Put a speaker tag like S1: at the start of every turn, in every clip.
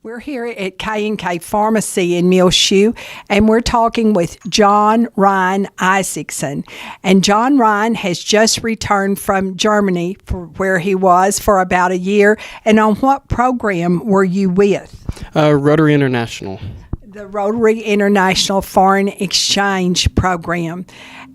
S1: We're here at K&K Pharmacy in Muleshoe, and we're talking with John Ryan Isaacson. And John Ryan has just returned from Germany, where he was for about a year. And on what program were you with?
S2: Rotary International.
S1: The Rotary International Foreign Exchange Program.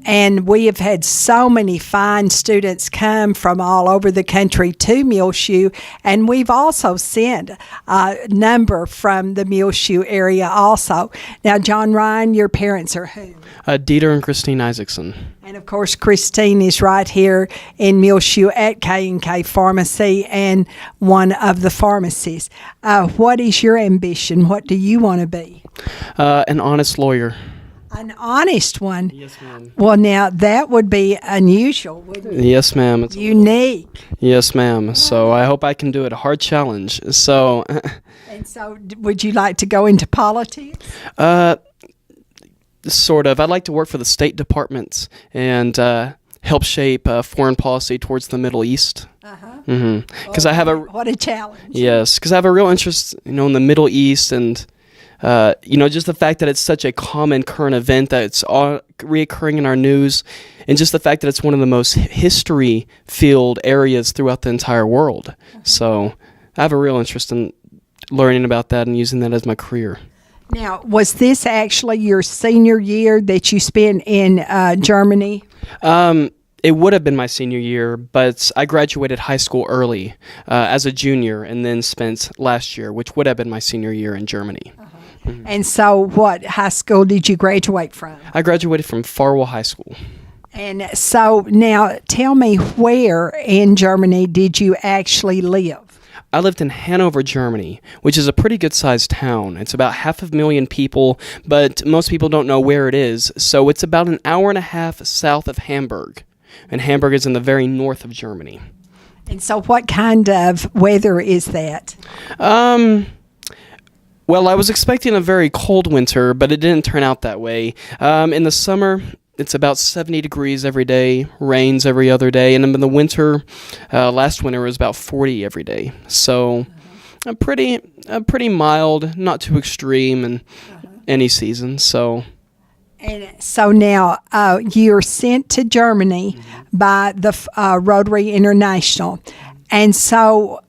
S1: And we have had so many fine students come from all over the country to Muleshoe, and we've also sent a number from the Muleshoe area also. Now, John Ryan, your parents are who?
S2: Dieter and Kristine Isaacson.
S1: And, of course, Kristine is right here in Muleshoe at K&K Pharmacy and one of the pharmacies. What is your ambition? What do you want to be?
S2: An honest lawyer.
S1: An honest one?
S2: Yes, ma'am.
S1: Well, now, that would be unusual, wouldn't it?
S2: Yes, ma'am. It's
S1: unique.
S2: Yes, ma'am. So I hope I can do it. A hard challenge. So.
S1: And so would you like to go into politics?
S2: Sort of. I'd like to work for the State Department and help shape foreign policy towards the Middle East. Because I have
S1: what a challenge.
S2: Yes, because I have a real interest, in the Middle East and just the fact that it's such a common current event that it's all reoccurring in our news, and just the fact that it's one of the most history-filled areas throughout the entire world. So I have a real interest in learning about that and using that as my career.
S1: Now, was this actually your senior year that you spent in Germany?
S2: It would have been my senior year, but I graduated high school early as a junior and then spent last year, which would have been my senior year in Germany.
S1: And so what high school did you graduate from?
S2: I graduated from Farwell High School.
S1: And so now tell me, where in Germany did you actually live?
S2: I lived in Hanover, Germany, which is a pretty good-sized town. It's about 500,000 people, but most people don't know where it is. So it's about an hour and a half south of Hamburg, and Hamburg is in the very north of Germany.
S1: And so what kind of weather is that?
S2: Well, I was expecting a very cold winter, but it didn't turn out that way. In the summer, it's about 70 degrees every day, rains every other day, and in the winter, last winter, it was about 40 every day. So a pretty mild, not too extreme in any season. So.
S1: And so now you're sent to Germany by the Rotary International. And so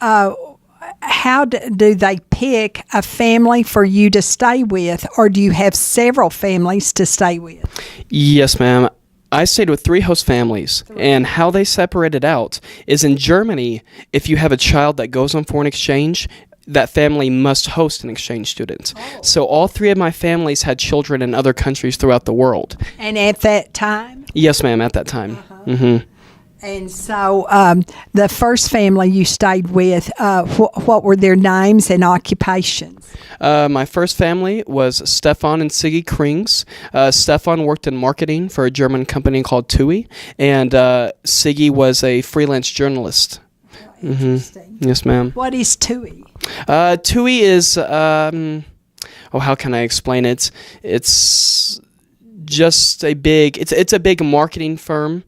S1: how do they pick a family for you to stay with, or do you have several families to stay with?
S2: Yes, ma'am. I stayed with 3 host families, and how they separate it out is in Germany, if you have a child that goes on foreign exchange, that family must host an exchange student. Oh. So all 3 of my families had children in other countries throughout the world.
S1: And at that time?
S2: Yes, ma'am, at that time.
S1: And so the first family you stayed with, what were their names and occupations?
S2: My first family was Stefan and Siggy Krings. Stefan worked in marketing for a German company called TUI, and Siggy was a freelance journalist.
S1: Interesting.
S2: Yes, ma'am.
S1: What is TUI?
S2: TUI is, how can I explain it? It's just a big marketing firm.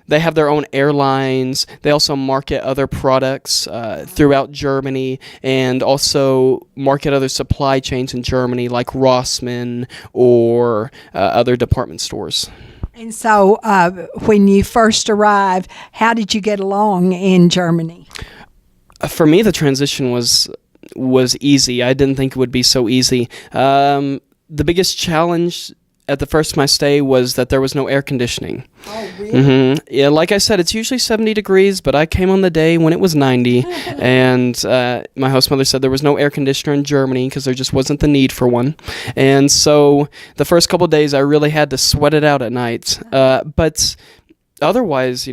S2: They have their own airlines. They also market other products throughout Germany, and also market other supply chains in Germany like Rossmann or other department stores.
S1: And so when you first arrived, how did you get along in Germany?
S2: For me, the transition was easy. I didn't think it would be so easy. The biggest challenge at the first of my stay was that there was no air conditioning.
S1: Oh, really?
S2: Yeah, like I said, it's usually 70 degrees, but I came on the day when it was 90, and my host mother said there was no air conditioner in Germany because there just wasn't the need for one. And so the first couple of days, I really had to sweat it out at night. But otherwise,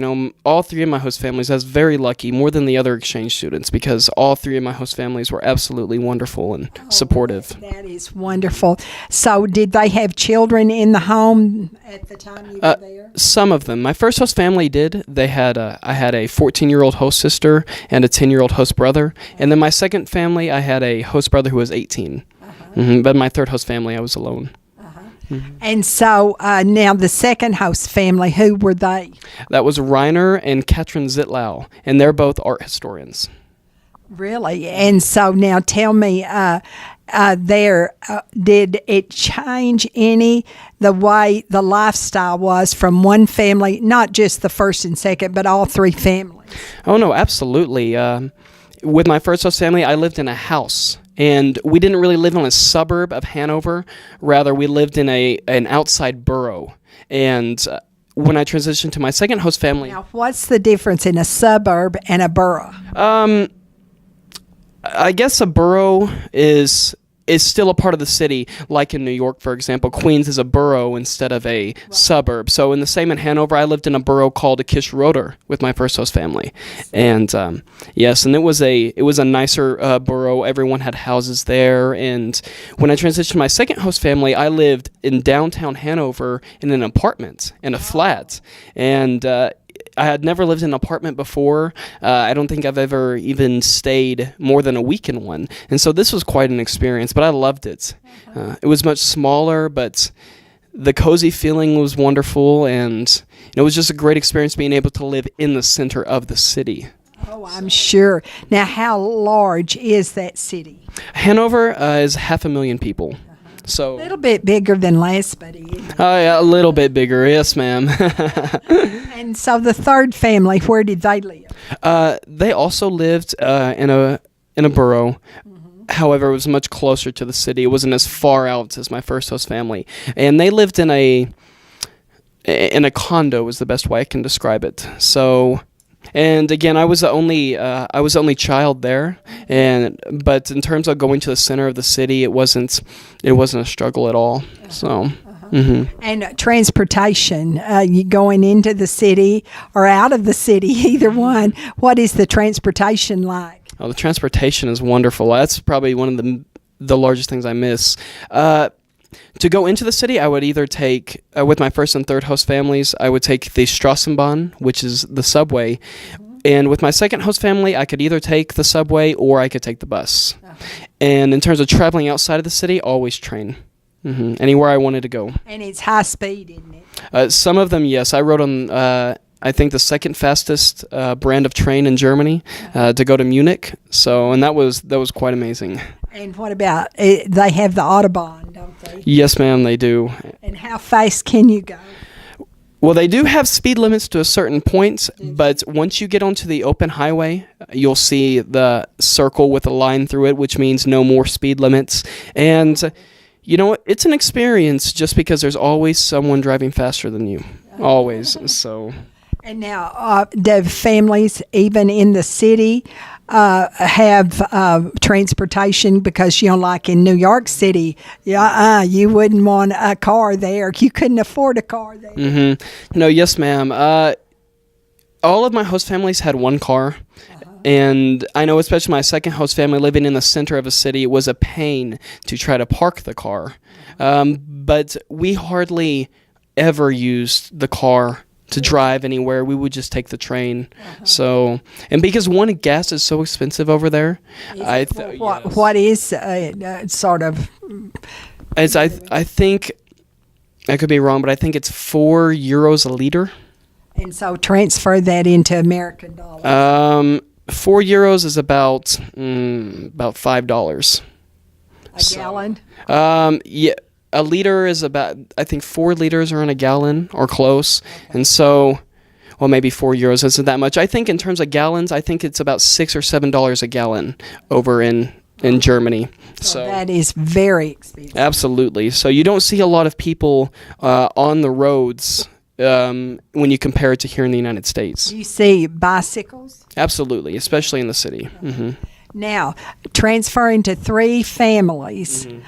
S2: all 3 of my host families, I was very lucky, more than the other exchange students, because all 3 of my host families were absolutely wonderful and supportive.
S1: That is wonderful. So did they have children in the home at the time you were there?
S2: Some of them. My first host family did. I had a 14-year-old host sister and a 10-year-old host brother. And then my second family, I had a host brother who was 18. But my third host family, I was alone.
S1: And so now the second host family, who were they?
S2: That was Rainer and Katrin Zitlau, and they're both art historians.
S1: Really? And so now tell me, did it change any the way the lifestyle was from one family, not just the first and second, but all three families?
S2: Oh, no, absolutely. With my first host family, I lived in a house. And we didn't really live in a suburb of Hanover. Rather, we lived in an outside borough. And when I transitioned to my second host family...
S1: Now, what's the difference in a suburb and a borough?
S2: I guess a borough is still a part of the city, like in New York, for example. Queens is a borough instead of a suburb. So in the same in Hanover, I lived in a borough called Rotor with my first host family. And yes, and it was a nicer borough. Everyone had houses there. And when I transitioned to my second host family, I lived in downtown Hanover in an apartment, in a flat. And I had never lived in an apartment before. I don't think I've ever even stayed more than a week in one. And so this was quite an experience, but I loved it. It was much smaller, but the cozy feeling was wonderful, and it was just a great experience being able to live in the center of the city.
S1: Oh, I'm sure. Now, how large is that city?
S2: Hanover is 500,000 people. So,
S1: a little bit bigger than Last Buddy.
S2: Yeah, a little bit bigger, yes, ma'am.
S1: And so the third family, where did they live?
S2: They also lived in a borough. Mm-hmm. However, it was much closer to the city. It wasn't as far out as my first host family, and they lived in a condo. Is the best way I can describe it. So. And again, I was the only child there, but in terms of going to the center of the city, it wasn't a struggle at all. So, mm-hmm.
S1: And transportation, you going into the city or out of the city, either one. What is the transportation like?
S2: Oh, the transportation is wonderful. That's probably one of the largest things I miss. To go into the city, I would either take, with my first and third host families, I would take the Straßenbahn, which is the subway. And with my second host family, I could either take the subway or I could take the bus. And in terms of traveling outside of the city, always train. Mm-hmm. Anywhere I wanted to go.
S1: And it's high speed, isn't it?
S2: Some of them, yes. I rode on, I think, the second fastest brand of train in Germany to go to Munich. So, and that was quite amazing.
S1: And what about, they have the Autobahn, don't they?
S2: Yes, ma'am, they do.
S1: And how fast can you go?
S2: Well, they do have speed limits to a certain point, but once you get onto the open highway, you'll see the circle with a line through it, which means no more speed limits. And, it's an experience just because there's always someone driving faster than you. Always. So. And
S1: now, do families, even in the city, have transportation? Because, like in New York City, you wouldn't want a car there. You couldn't afford a car there.
S2: Mm-hmm. No, yes, ma'am. All of my host families had one car. And I know especially my second host family living in the center of a city, it was a pain to try to park the car. But we hardly ever used the car to drive anywhere. We would just take the train. So, and because gas is so expensive over there,
S1: what is sort of?
S2: I think I could be wrong, but I think it's €4 a liter.
S1: And so transfer that into American dollars.
S2: €4 is about $5.
S1: A gallon?
S2: Yeah. A liter is about, I think 4 liters are in a gallon or close. And so, well, maybe €4 isn't that much. I think in terms of gallons, I think it's about $6 or $7 a gallon over in Germany. So
S1: that is very expensive.
S2: Absolutely. So you don't see a lot of people on the roads when you compare it to here in the United States.
S1: You see bicycles?
S2: Absolutely, especially in the city. Mm-hmm.
S1: Now, transferring to 3 families. Mm-hmm.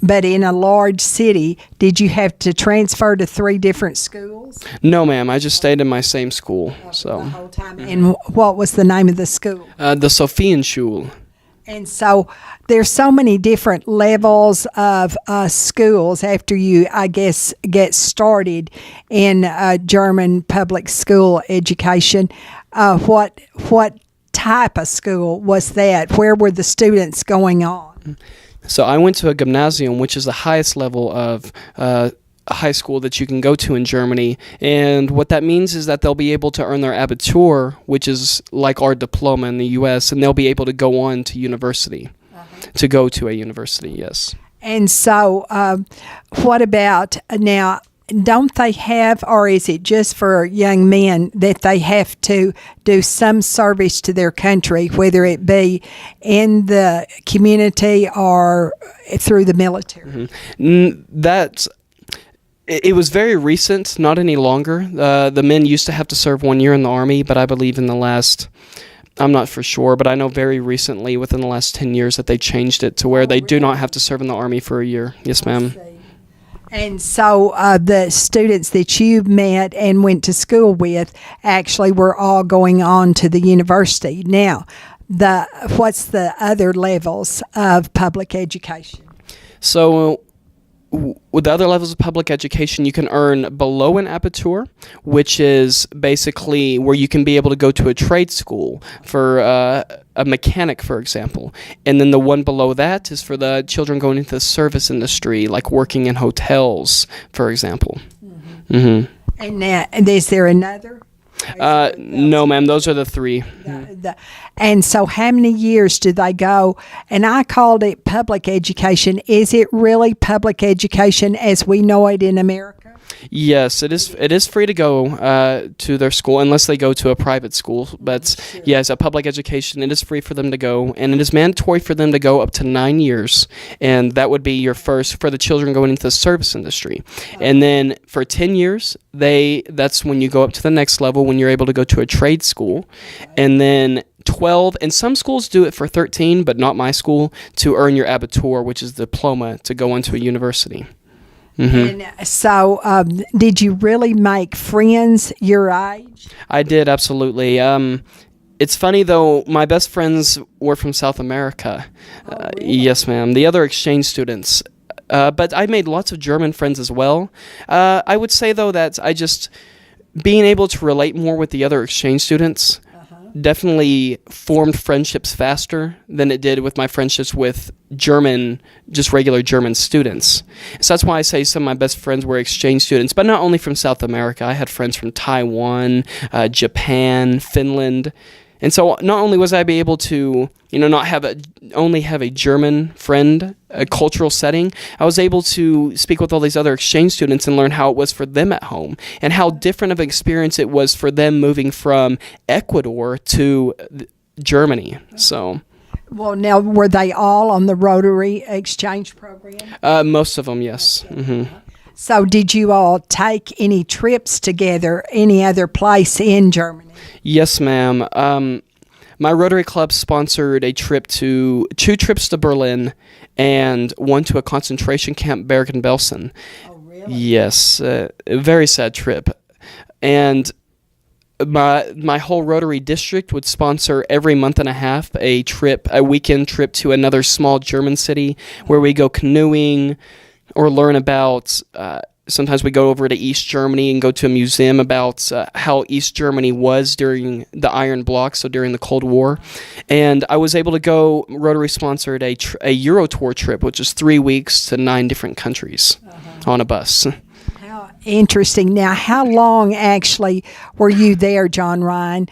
S1: But in a large city, did you have to transfer to 3 different schools?
S2: No, ma'am. I just stayed in my same school.
S1: The whole time. And what was the name of the school?
S2: The Sophienschule.
S1: And so there's so many different levels of schools after you, I guess, get started in German public school education. What type of school was that? Where were the students going on?
S2: So I went to a gymnasium, which is the highest level of high school that you can go to in Germany. And what that means is that they'll be able to earn their Abitur, which is like our diploma in the U.S., and they'll be able to go on to university, to go to a university, yes.
S1: And so what about now? Don't they have, or is it just for young men that they have to do some service to their country, whether it be in the community or through the military?
S2: It was very recent, not any longer. The men used to have to serve 1 year in the Army, but I believe in the last, I'm not for sure, but I know very recently, within the last 10 years, that they changed it to where they do not have to serve in the Army for a year. Yes, ma'am.
S1: And so the students that you met and went to school with actually were all going on to the university. Now, what's the other levels of public education?
S2: So with the other levels of public education, you can earn below an Abitur, which is basically where you can be able to go to a trade school for a mechanic, for example. And then the one below that is for the children going into the service industry, like working in hotels, for example. Mm-hmm.
S1: And now, is there another?
S2: No, ma'am. Those are the three.
S1: And so how many years do they go? And I called it public education. Is it really public education as we know it in America?
S2: Yes, it is. It is free to go to their school unless they go to a private school. But yes, a public education, it is free for them to go, and it is mandatory for them to go up to 9 years. And that would be your first for the children going into the service industry. And then for 10 years, that's when you go up to the next level when you're able to go to a trade school. And then 12, and some schools do it for 13, but not my school, to earn your Abitur, which is the diploma to go into a university. Mm-hmm.
S1: And so, did you really make friends your age?
S2: I did, absolutely. It's funny, though, my best friends were from South America.
S1: Oh, really?
S2: Yes, ma'am. The other exchange students. But I made lots of German friends as well. I would say, though, that being able to relate more with the other exchange students definitely formed friendships faster than it did with my friendships with just regular German students. So that's why I say some of my best friends were exchange students, but not only from South America. I had friends from Taiwan, Japan, Finland. And so not only was I be able to, not only have a German friend, a cultural setting, I was able to speak with all these other exchange students and learn how it was for them at home and how different of an experience it was for them moving from Ecuador to Germany. So,
S1: well, now were they all on the Rotary Exchange Program?
S2: Most of them, yes. Mm-hmm.
S1: So did you all take any trips together, any other place in Germany?
S2: Yes, ma'am. My Rotary Club sponsored two trips to Berlin and one to a concentration camp, Bergen-Belsen.
S1: Oh, really?
S2: Yes, a very sad trip. And my whole Rotary district would sponsor every month and a half a weekend trip to another small German city where we go canoeing or learn about sometimes we go over to East Germany and go to a museum about how East Germany was during the Iron Bloc, so during the Cold War. And I was able to go, Rotary sponsored a Euro tour trip, which is 3 weeks to 9 different countries on a bus.
S1: How interesting. Now, how long actually were you there, John Ryan?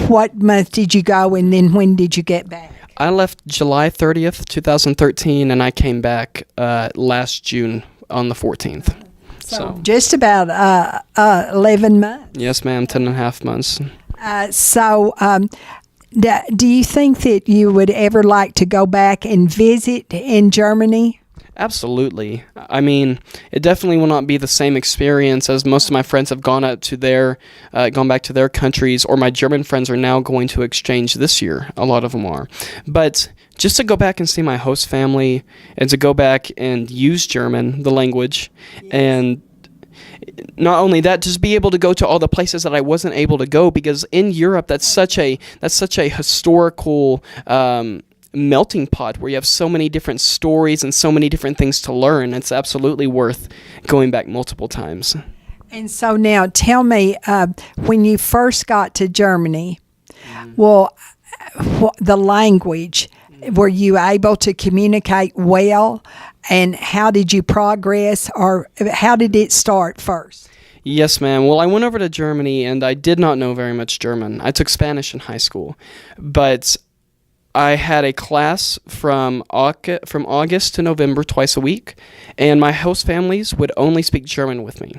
S1: What month did you go, and then when did you get back?
S2: I left July 30th, 2013, and I came back last June on the 14th.
S1: So just about 11 months.
S2: Yes, ma'am, 10 and a half months.
S1: Do you think that you would ever like to go back and visit in Germany?
S2: Absolutely. I mean, it definitely will not be the same experience as most of my friends have gone back to their countries, or my German friends are now going to exchange this year. A lot of them are. But just to go back and see my host family and to go back and use German, the language, and not only that, just be able to go to all the places that I wasn't able to go, because in Europe, that's such a historical melting pot where you have so many different stories and so many different things to learn. It's absolutely worth going back multiple times.
S1: And so now tell me, when you first got to Germany, well, the language, Were you able to communicate well? And how did you progress, or how did it start first?
S2: Yes, ma'am. Well, I went over to Germany, and I did not know very much German. I took Spanish in high school, but I had a class from August to November twice a week, and my host families would only speak German with me.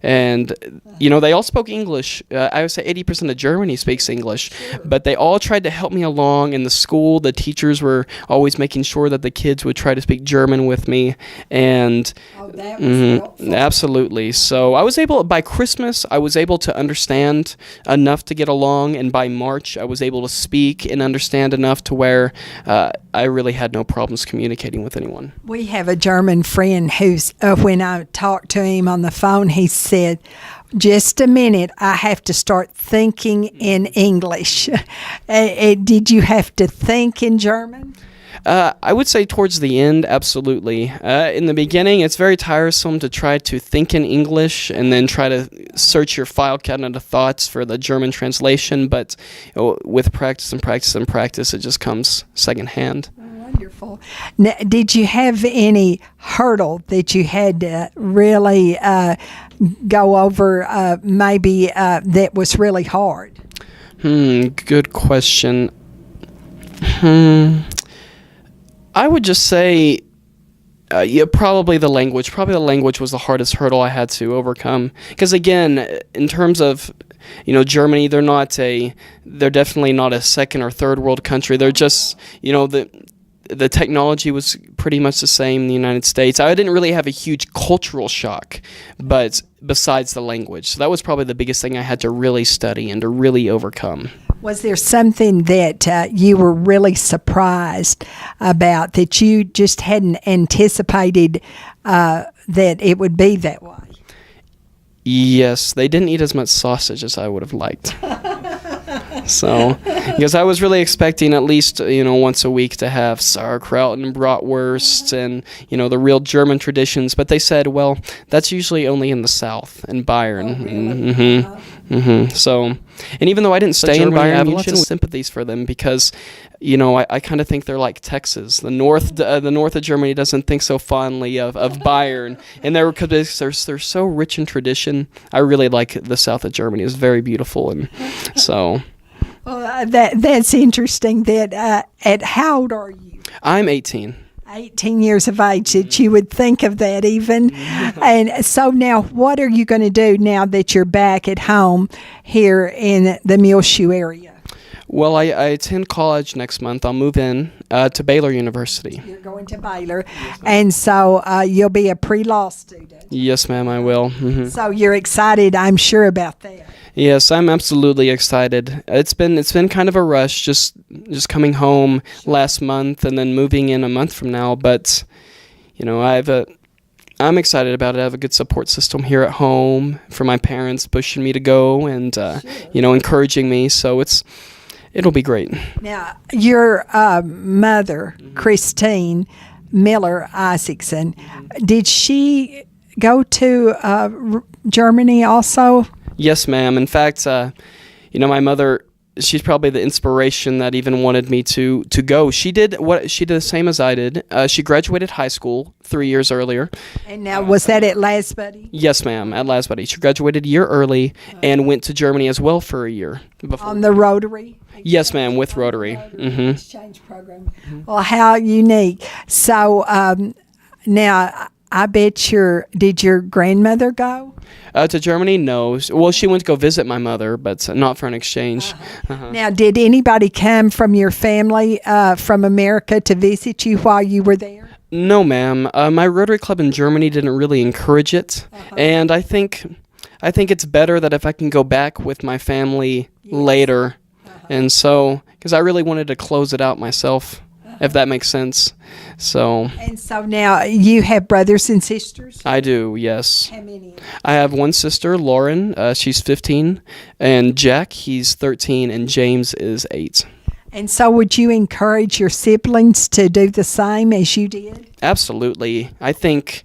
S2: And, they all spoke English. I would say 80% of Germany speaks English. Sure. But they all tried to help me along. In the school, the teachers were always making sure that the kids would try to speak German with me. And
S1: that was helpful.
S2: Absolutely. So by Christmas, I was able to understand enough to get along. And by March, I was able to speak and understand enough to where I really had no problems communicating with anyone.
S1: We have a German friend who's, when I talked to him on the phone, he said, "Just a minute, I have to start thinking in English." Did you have to think in German?
S2: I would say towards the end, absolutely. In the beginning, it's very tiresome to try to think in English and then try to search your file cabinet of thoughts for the German translation. But with practice and practice and practice, it just comes secondhand.
S1: Wonderful. Now, did you have any hurdle that you had to really go over, maybe that was really hard?
S2: Good question. I would just say, probably the language. Probably the language was the hardest hurdle I had to overcome. Because again, in terms of, Germany, they're definitely not a second or third world country. They're just, the technology was pretty much the same in the United States. I didn't really have a huge cultural shock, but besides the language. So that was probably the biggest thing I had to really study and to really overcome.
S1: Was there something that you were really surprised about that you just hadn't anticipated that it would be that way?
S2: Yes, they didn't eat as much sausage as I would have liked. So, because I was really expecting at least, once a week to have sauerkraut and bratwurst and, the real German traditions. But they said, well, that's usually only in the South, in Bayern.
S1: Oh, really?
S2: So, and even though I didn't stay in Bayern, I have lots of sympathies for them because, I kind of think they're like Texas. The north of Germany doesn't think so fondly of Bayern, and they're so rich in tradition. I really like the south of Germany. It's very beautiful, and so.
S1: Well, that's interesting. At how old are you?
S2: I'm 18.
S1: 18 years of age, that you would think of that even. And so now, what are you going to do now that you're back at home here in the Muleshoe area?
S2: Well, I attend college next month. I'll move in to Baylor University.
S1: You're going to Baylor. Yes, and so you'll be a pre-law student.
S2: Yes, ma'am, I will. Mm-hmm.
S1: So you're excited, I'm sure, about that.
S2: Yes, I'm absolutely excited. It's been kind of a rush just coming home last month and then moving in a month from now, but I'm excited about it. I have a good support system here at home for my parents pushing me to go and encouraging me, so it'll be great.
S1: Now, your mother, Kristine Miller Isaacson, did she go to Germany also?
S2: Yes, ma'am. In fact, my mother, she's probably the inspiration that even wanted me to go. She did the same as I did. She graduated high school 3 years earlier.
S1: And now, was that at Lasbuddy?
S2: Yes, ma'am, at Lasbuddy. She graduated a year early and went to Germany as well for a year before.
S1: On the Rotary?
S2: Yes, ma'am, with Rotary.
S1: Exchange Program. Well, how unique. So now, I bet did your grandmother go?
S2: To Germany? No. Well, she went to go visit my mother, but not for an exchange.
S1: Now, did anybody come from your family from America to visit you while you were there?
S2: No, ma'am. My Rotary Club in Germany didn't really encourage it, and I think it's better that if I can go back with my family later, and so because I really wanted to close it out myself. If that makes sense. And
S1: so now you have brothers and sisters?
S2: I do, yes.
S1: How many?
S2: I have one sister, Lauren. She's 15. And Jack, he's 13. And James is 8.
S1: And so would you encourage your siblings to do the same as you did?
S2: Absolutely. I think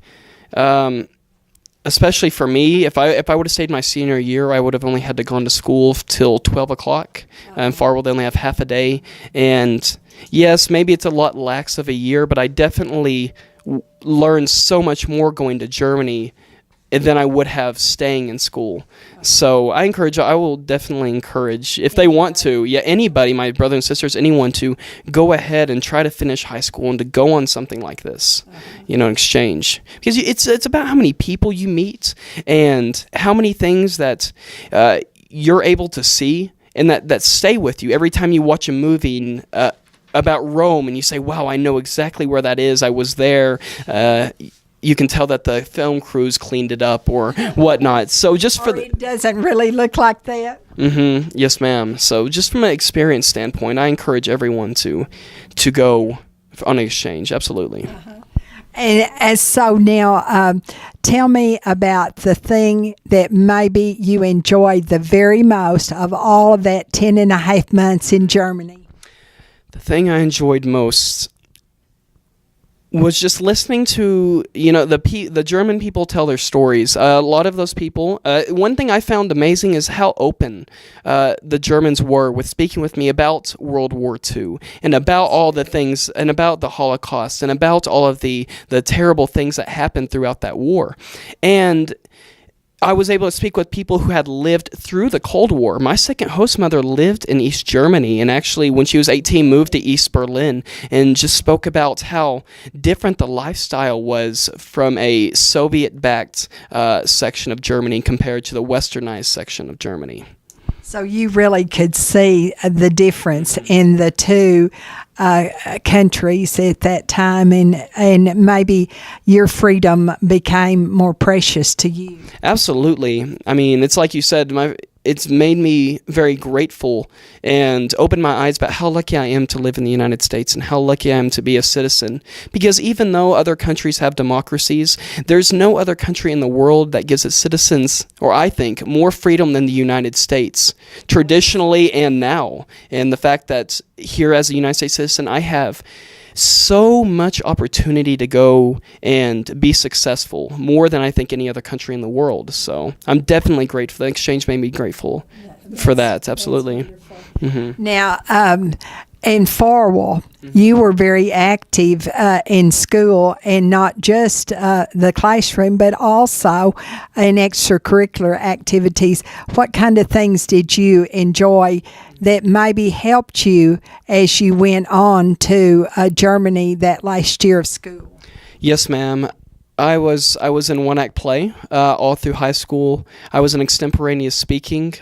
S2: especially for me, if I would have stayed my senior year, I would have only had to gone to school till 12 o'clock. Farwell, they only have half a day. And yes, maybe it's a lot lax of a year, but I definitely learned so much more going to Germany than I would have staying in school. So I will definitely encourage, if they want to, anybody, my brother and sisters, anyone, to go ahead and try to finish high school and to go on something like this, exchange. Because it's about how many people you meet and how many things that you're able to see and that stay with you. Every time you watch a movie about Rome and you say, wow, I know exactly where that is, I was there, you can tell that the film crews cleaned it up or whatnot. So
S1: it doesn't really look like that.
S2: Mm-hmm. Yes, ma'am. So just from an experience standpoint, I encourage everyone to go on exchange. Absolutely.
S1: And so now, tell me about the thing that maybe you enjoyed the very most of all of that 10 and a half months in Germany.
S2: The thing I enjoyed most was just listening to, the German people tell their stories. A lot of those people, one thing I found amazing is how open the Germans were with speaking with me about World War II and about all the things and about the Holocaust and about all of the terrible things that happened throughout that war. And I was able to speak with people who had lived through the Cold War. My second host mother lived in East Germany and actually, when she was 18, moved to East Berlin and just spoke about how different the lifestyle was from a Soviet-backed section of Germany compared to the westernized section of Germany.
S1: So you really could see the difference in the two countries at that time, and maybe your freedom became more precious to you.
S2: Absolutely. I mean, it's like you said, it's made me very grateful and opened my eyes about how lucky I am to live in the United States and how lucky I am to be a citizen. Because even though other countries have democracies, there's no other country in the world that gives its citizens, or I think, more freedom than the United States, traditionally and now. And the fact that here as a United States citizen, I have so much opportunity to go and be successful, more than I think any other country in the world. So I'm definitely grateful. The exchange made me grateful for that. Absolutely. Mm-hmm.
S1: Now, in Farwell, you were very active in school, and not just the classroom, but also in extracurricular activities. What kind of things did you enjoy that maybe helped you as you went on to Germany that last year of school?
S2: Yes, ma'am. I was in one-act play all through high school. I was in extemporaneous speaking.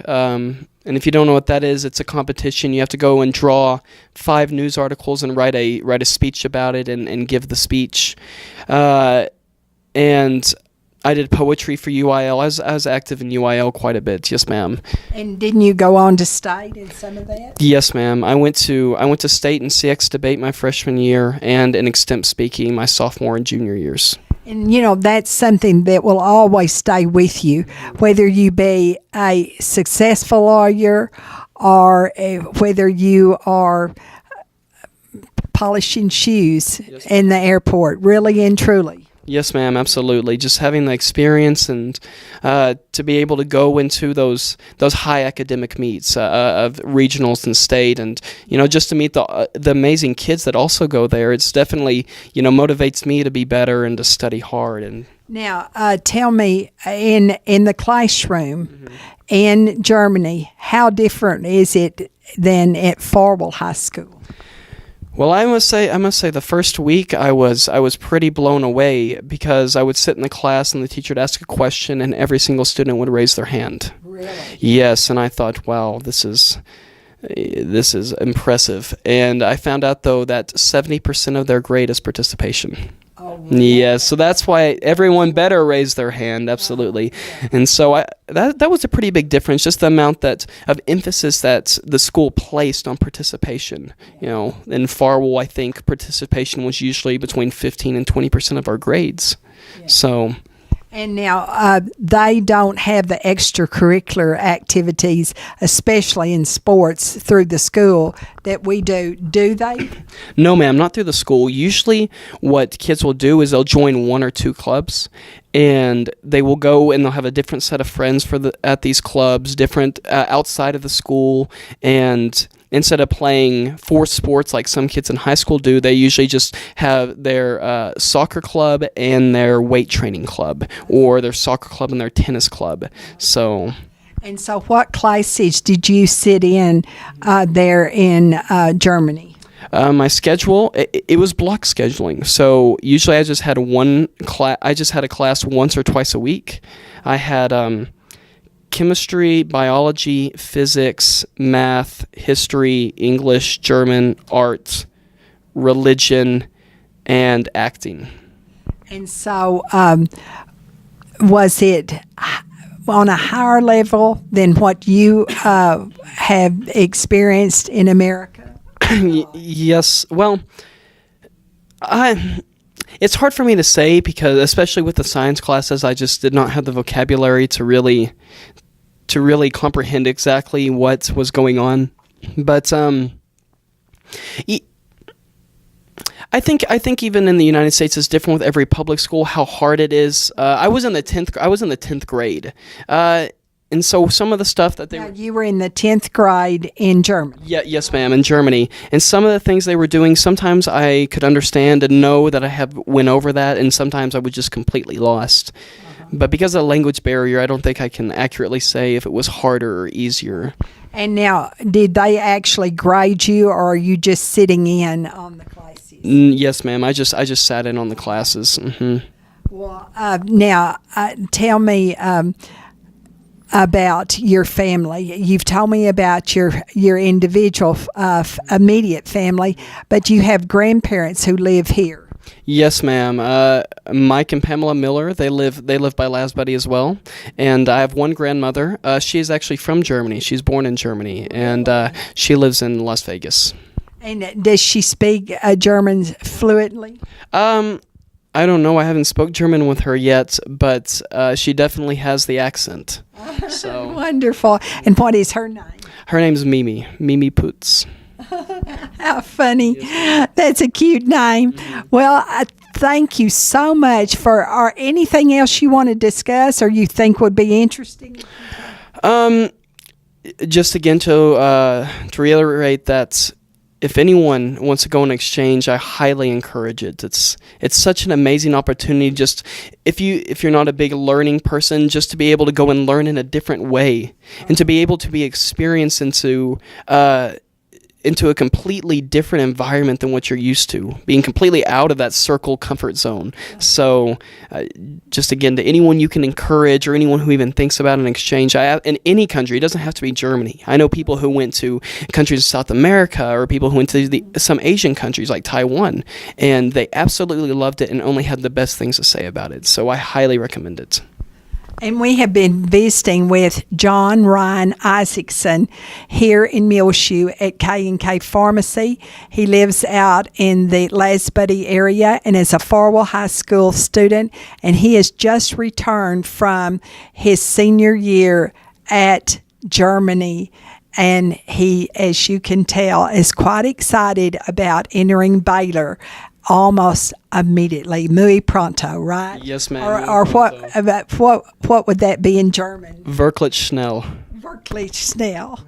S2: And if you don't know what that is, it's a competition. You have to go and draw 5 news articles and write a speech about it and give the speech. And I did poetry for UIL. I was active in UIL quite a bit. Yes, ma'am.
S1: And didn't you go on to state in some of that?
S2: Yes, ma'am. I went to state and CX debate my freshman year and in extemp speaking my sophomore and junior years.
S1: And, that's something that will always stay with you, whether you be a successful lawyer or whether you are polishing shoes in the airport, really and truly.
S2: Yes, ma'am, absolutely. Just having the experience and to be able to go into those high academic meets of regionals and state, and just to meet the amazing kids that also go there. It's definitely motivates me to be better and to study hard. And
S1: now, tell me, in the classroom in Germany, how different is it than at Farwell High School?
S2: Well, I must say the first week I was pretty blown away, because I would sit in the class and the teacher would ask a question and every single student would raise their hand.
S1: Really?
S2: Yes, and I thought, wow, this is impressive. And I found out though that 70% of their grade is participation.
S1: Oh, really?
S2: Yes, so that's why everyone better raise their hand, absolutely. And so that was a pretty big difference, just the amount of emphasis that the school placed on participation. In Farwell, I think participation was usually between 15 and 20% of our grades. Yeah. So.
S1: And now they don't have the extracurricular activities, especially in sports, through the school that we do they?
S2: No, ma'am, not through the school. Usually what kids will do is they'll join one or two clubs, and they will go and they'll have a different set of friends at these clubs, different outside of the school, and instead of playing 4 sports like some kids in high school do, they usually just have their soccer club and their weight training club, or their soccer club and their tennis club.
S1: And so what classes did you sit in there in Germany?
S2: My schedule, it was block scheduling. So usually I just had a class once or twice a week. I had chemistry, biology, physics, math, history, English, German, art, religion, and acting.
S1: And so was it on a higher level than what you have experienced in America?
S2: Yes. Well, it's hard for me to say because, especially with the science classes, I just did not have the vocabulary to really comprehend exactly what was going on. But I think even in the United States, it's different with every public school how hard it is. I was in the 10th grade. And so some of the stuff that
S1: you were in the 10th grade in Germany.
S2: Yeah, yes, ma'am, in Germany. And some of the things they were doing, sometimes I could understand and know that I have went over that, and sometimes I was just completely lost. But because of the language barrier, I don't think I can accurately say if it was harder or easier.
S1: And now, did they actually grade you, or are you just sitting in on the classes?
S2: Yes, ma'am. I just sat in on the classes. Mm-hmm.
S1: Well, now tell me about your family. You've told me about your individual immediate family, but you have grandparents who live here.
S2: Yes, ma'am. Mike and Pamela Miller, they live by Lasbuddy as well. And I have one grandmother. She is actually from Germany. She's born in Germany, and she lives in Las Vegas. And
S1: does she speak German fluently?
S2: I don't know. I haven't spoke German with her yet, but she definitely has the accent. So
S1: wonderful. And what is her name?
S2: Her name's Mimi Putz.
S1: How funny. That's a cute name. Well, thank you so much for anything else you want to discuss or you think would be interesting?
S2: Just again to reiterate that if anyone wants to go on exchange, I highly encourage it. It's such an amazing opportunity. Just if you're not a big learning person, just to be able to go and learn in a different way, and to be able to be experienced into a completely different environment than what you're used to, being completely out of that circle comfort zone. So just again, to anyone you can encourage or anyone who even thinks about an exchange in any country, it doesn't have to be Germany. I know people who went to countries in South America or people who went to some Asian countries like Taiwan, and they absolutely loved it and only had the best things to say about it. So I highly recommend it.
S1: And we have been visiting with John Ryan Isaacson here in Muleshoe at K&K Pharmacy. He lives out in the Lasbuddy area and is a Farwell High School student. And he has just returned from his senior year at Germany. And he, as you can tell, is quite excited about entering Baylor almost immediately, muy pronto, right?
S2: Yes, ma'am.
S1: Or what would that be in German?
S2: Wirklich schnell.
S1: Wirklich schnell.